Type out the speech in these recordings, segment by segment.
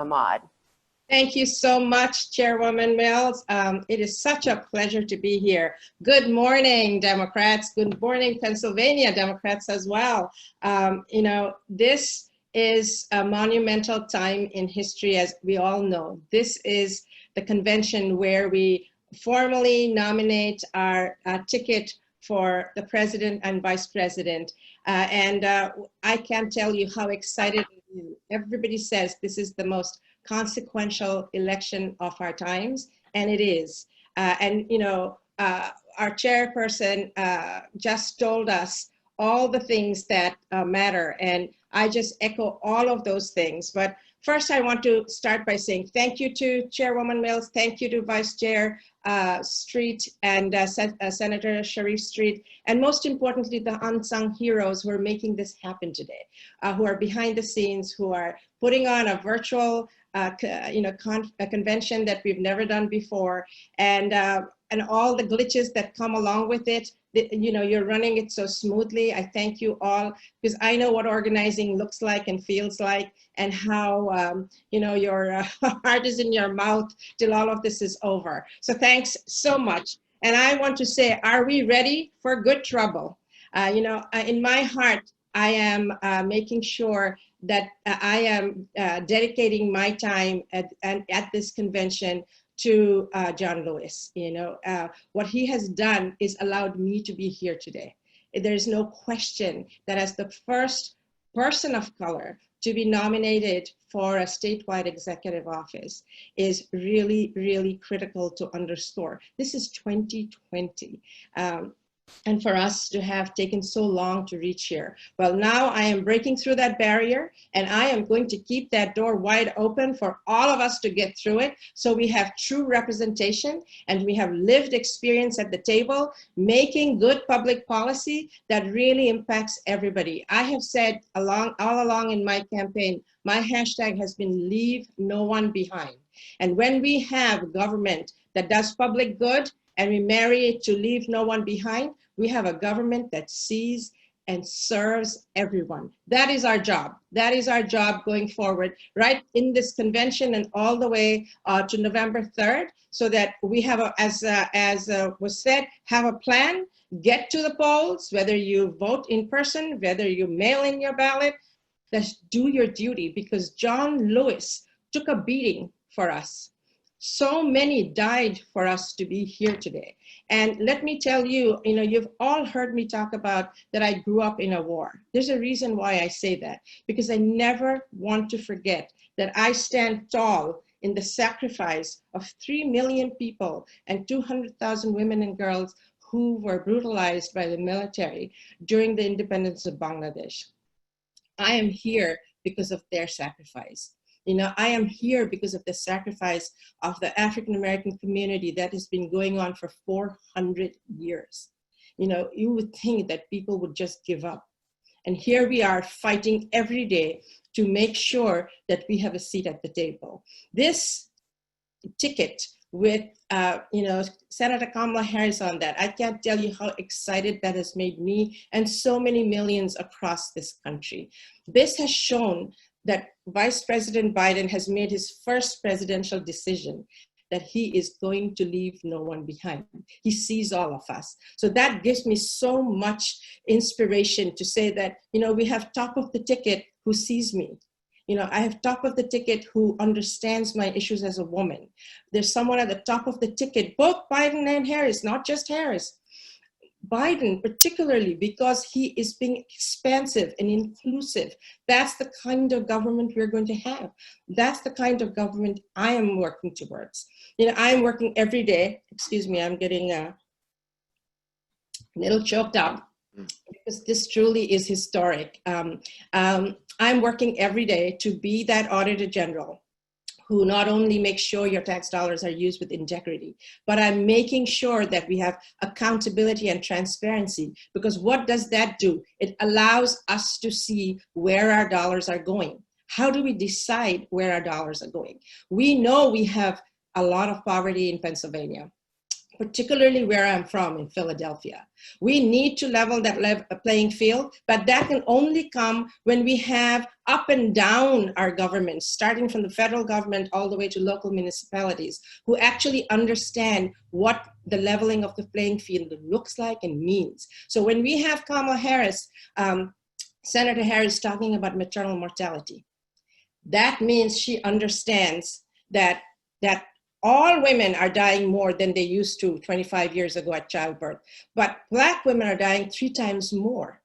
Ahmad. Thank you so much, Chairwoman Mills. It is such a pleasure to be here. Good morning, Democrats. Good morning, Pennsylvania Democrats as well. This is a monumental time in history, as we all know. This is the convention where we formally nominate our ticket for the president and vice president. I can't tell you how excited everybody says this is the most consequential election of our times, and it is. Our chairperson just told us all the things that matter, and I just echo all of those things. But first, I want to start by saying thank you to Chairwoman Mills, thank you to Vice Chair Street and Senator Sharif Street, and most importantly, the unsung heroes who are making this happen today, who are behind the scenes, who are putting on a virtual a convention that we've never done before, and all the glitches that come along with it. You're running it so smoothly. I thank you all, because I know what organizing looks like and feels like, and how your heart is in your mouth till all of this is over. So thanks so much. And I want to say, are we ready for good trouble? In my heart, I am making sure that I am dedicating my time at this convention to John Lewis. What he has done is allowed me to be here today. There's no question that as the first person of color to be nominated for a statewide executive office is really, really critical to underscore. This is 2020. And for us to have taken so long to reach here. Well, now I am breaking through that barrier, and I am going to keep that door wide open for all of us to get through it, so we have true representation and we have lived experience at the table, making good public policy that really impacts everybody. I have said all along in my campaign, my hashtag has been leave no one behind. And when we have government that does public good, and we marry it to leave no one behind, we have a government that sees and serves everyone. That is our job. That is our job going forward, right in this convention and all the way to November 3rd, so that we have, as was said, have a plan, get to the polls, whether you vote in person, whether you mail in your ballot, just do your duty, because John Lewis took a beating for us. So many died for us to be here today. And let me tell you, you've all heard me talk about that I grew up in a war. There's a reason why I say that, because I never want to forget that I stand tall in the sacrifice of 3 million people and 200,000 women and girls who were brutalized by the military during the independence of Bangladesh. I am here because of their sacrifice. I am here because of the sacrifice of the African-American community that has been going on for 400 years. You would think that people would just give up. And here we are fighting every day to make sure that we have a seat at the table. This ticket with Senator Kamala Harris on that, I can't tell you how excited that has made me and so many millions across this country. This has shown that Vice President Biden has made his first presidential decision that he is going to leave no one behind. He sees all of us. So that gives me so much inspiration to say that, we have top of the ticket who sees me. I have top of the ticket who understands my issues as a woman. There's someone at the top of the ticket, both Biden and Harris, not just Harris. Biden, particularly because he is being expansive and inclusive. That's the kind of government we're going to have. That's the kind of government I am working towards. I am working every day. Excuse me, I'm getting a little choked up because this truly is historic. I'm working every day to be that Auditor General who not only makes sure your tax dollars are used with integrity, but I'm making sure that we have accountability and transparency, because what does that do? It allows us to see where our dollars are going. How do we decide where our dollars are going? We know we have a lot of poverty in Pennsylvania. particularly where I'm from in Philadelphia. We need to level that playing field, but that can only come when we have up and down our governments, starting from the federal government all the way to local municipalities, who actually understand what the leveling of the playing field looks like and means. So when we have Kamala Harris, Senator Harris talking about maternal mortality, that means she understands that all women are dying more than they used to 25 years ago at childbirth, but Black women are dying 3 times more.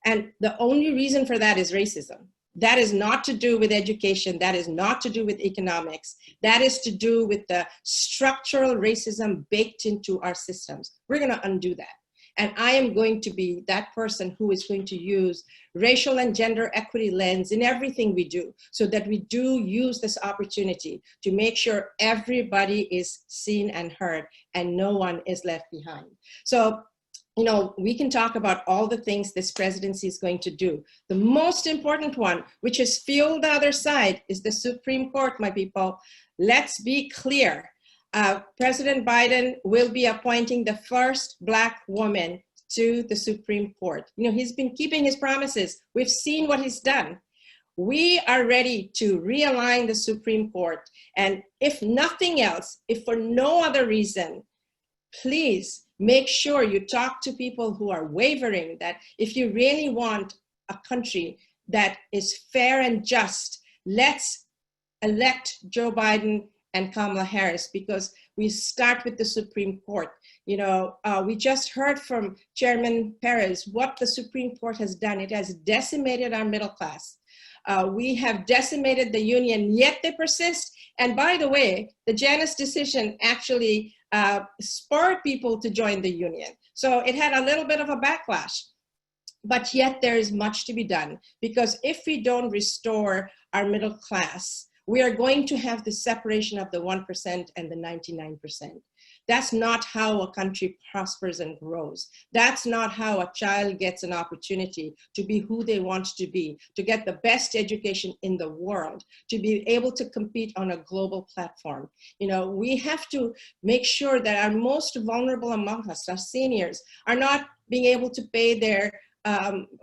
And the only reason for that is racism. That is not to do with education. That is not to do with economics. That is to do with the structural racism baked into our systems. We're going to undo that. And I am going to be that person who is going to use racial and gender equity lens in everything we do, so that we do use this opportunity to make sure everybody is seen and heard and no one is left behind. So, you know, we can talk about all the things this presidency is going to do. The most important one, which has fueled the other side, is the Supreme Court, my people. Let's be clear. President Biden will be appointing the first Black woman to the Supreme Court. You know, he's been keeping his promises. We've seen what he's done. We are ready to realign the Supreme Court. And if nothing else, if for no other reason, please make sure you talk to people who are wavering, that if you really want a country that is fair and just, let's elect Joe Biden and Kamala Harris, because we start with the Supreme Court. You know, we just heard from Chairman Perez what the Supreme Court has done. It has decimated our middle class. We have decimated the union, yet they persist. And by the way, the Janus decision actually spurred people to join the union. So it had a little bit of a backlash. But yet there is much to be done, because if we don't restore our middle class, we are going to have the separation of the 1% and the 99%. That's not how a country prospers and grows. That's not how a child gets an opportunity to be who they want to be, to get the best education in the world, to be able to compete on a global platform. You know, we have to make sure that our most vulnerable among us, our seniors, are not being able to pay their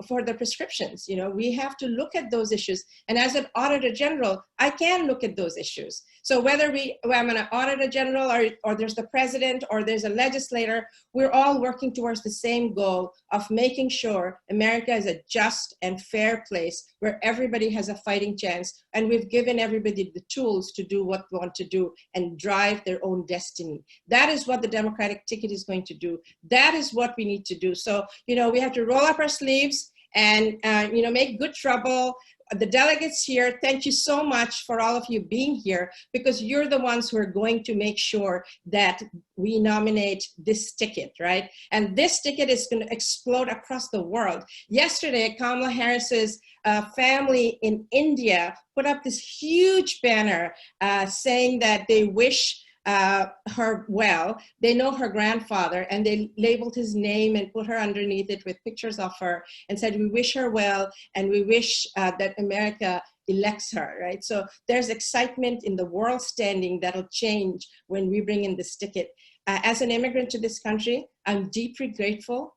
for the prescriptions. You know, we have to look at those issues. And as an auditor general, I can look at those issues. So whether I'm an auditor general or there's the president or there's a legislator, we're all working towards the same goal of making sure America is a just and fair place where everybody has a fighting chance. And we've given everybody the tools to do what they want to do and drive their own destiny. That is what the Democratic ticket is going to do. That is what we need to do. So, you know, we have to roll up our sleeves and, you know, make good trouble. The delegates here, thank you so much for all of you being here, because you're the ones who are going to make sure that we nominate this ticket, right? And this ticket is going to explode across the world. Yesterday, Kamala Harris's family in India put up this huge banner saying that they wish her well. They know her grandfather, and they labeled his name and put her underneath it with pictures of her and said, we wish her well, and we wish that America elects her, right? So there's excitement in the world standing that'll change when we bring in this ticket. As an immigrant to this country, I'm deeply grateful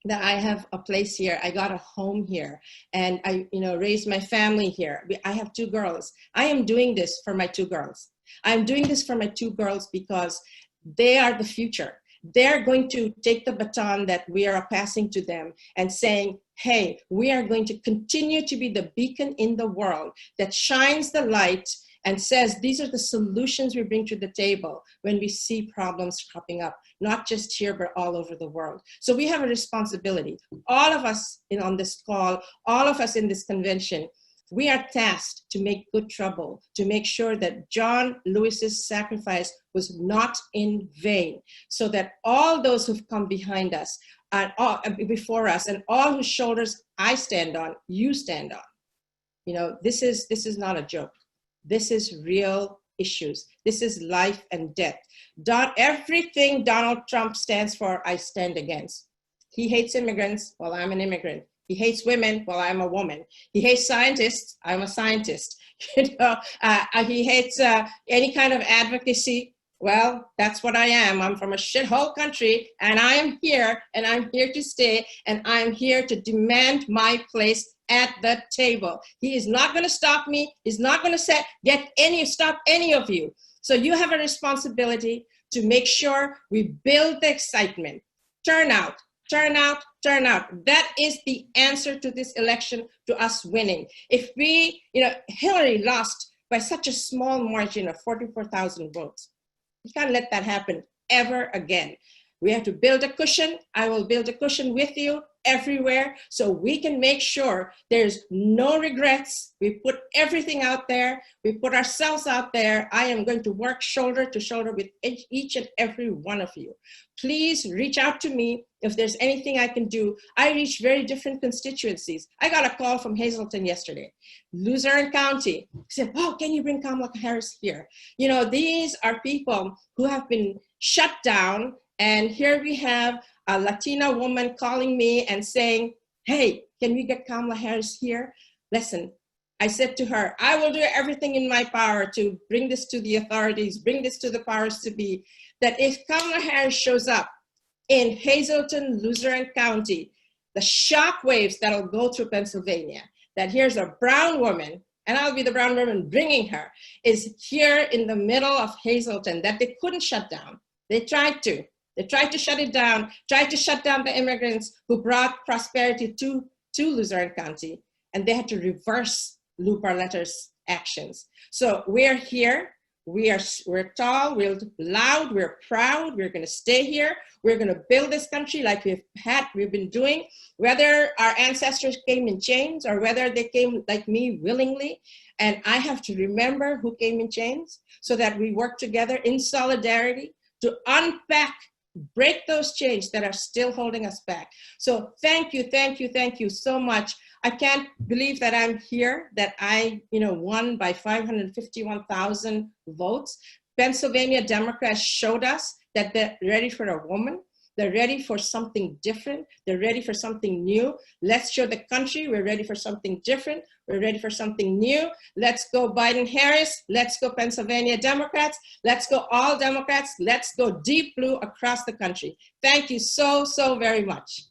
that I have a place here. I got a home here, and I, you know, raised my family here. I have 2 girls. I am doing this for my 2 girls. I'm doing this for my 2 girls because they are the future. They're going to take the baton that we are passing to them and saying, hey, we are going to continue to be the beacon in the world that shines the light and says, these are the solutions we bring to the table when we see problems cropping up, not just here, but all over the world. So we have a responsibility. All of us on this call, all of us in this convention, we are tasked to make good trouble, to make sure that John Lewis's sacrifice was not in vain, so that all those who've come behind us, before us, and all whose shoulders I stand on, you stand on. You know, this is not a joke. This is real issues. This is life and death. Everything Donald Trump stands for, I stand against. He hates immigrants. Well, I'm an immigrant. He hates women. Well, I'm a woman. He hates scientists. I'm a scientist. You know, he hates any kind of advocacy. Well, that's what I am. I'm from a shithole country, and I am here, and I'm here to stay, and I'm here to demand my place at the table. He is not going to stop me. He's not going to stop any of you. So you have a responsibility to make sure we build the excitement. Turn out, turn out, turn out. That is the answer to this election, to us winning. If Hillary lost by such a small margin of 44,000 votes. You can't let that happen ever again. We have to build a cushion. I will build a cushion with you everywhere so we can make sure there's no regrets. We put everything out there. We put ourselves out there. I am going to work shoulder to shoulder with each and every one of you. Please reach out to me if there's anything I can do. I reach very different constituencies. I got a call from Hazleton yesterday. Luzerne County said, oh, can you bring Kamala Harris here? These are people who have been shut down. And here we have a Latina woman calling me and saying, hey, can we get Kamala Harris here? Listen, I said to her, I will do everything in my power to bring this to the authorities, bring this to the powers to be, that if Kamala Harris shows up in Hazleton, Luzerne County, the shock waves that'll go through Pennsylvania, that here's a brown woman, and I'll be the brown woman bringing her, is here in the middle of Hazleton that they couldn't shut down. They tried to. They tried to shut it down, tried to shut down the immigrants who brought prosperity to Luzerne County, and they had to reverse Lou Barletta's actions. So we're here, we're tall, we're loud, we're proud, we're gonna stay here, we're gonna build this country like we've been doing, whether our ancestors came in chains or whether they came like me willingly. And I have to remember who came in chains so that we work together in solidarity to unpack, break those chains that are still holding us back. So thank you, thank you, thank you so much. I can't believe that I'm here, that I won by 551,000 votes. Pennsylvania Democrats showed us that they're ready for a woman. They're ready for something different. They're ready for something new. Let's show the country we're ready for something different. We're ready for something new. Let's go Biden-Harris. Let's go Pennsylvania Democrats. Let's go all Democrats. Let's go deep blue across the country. Thank you so, so very much.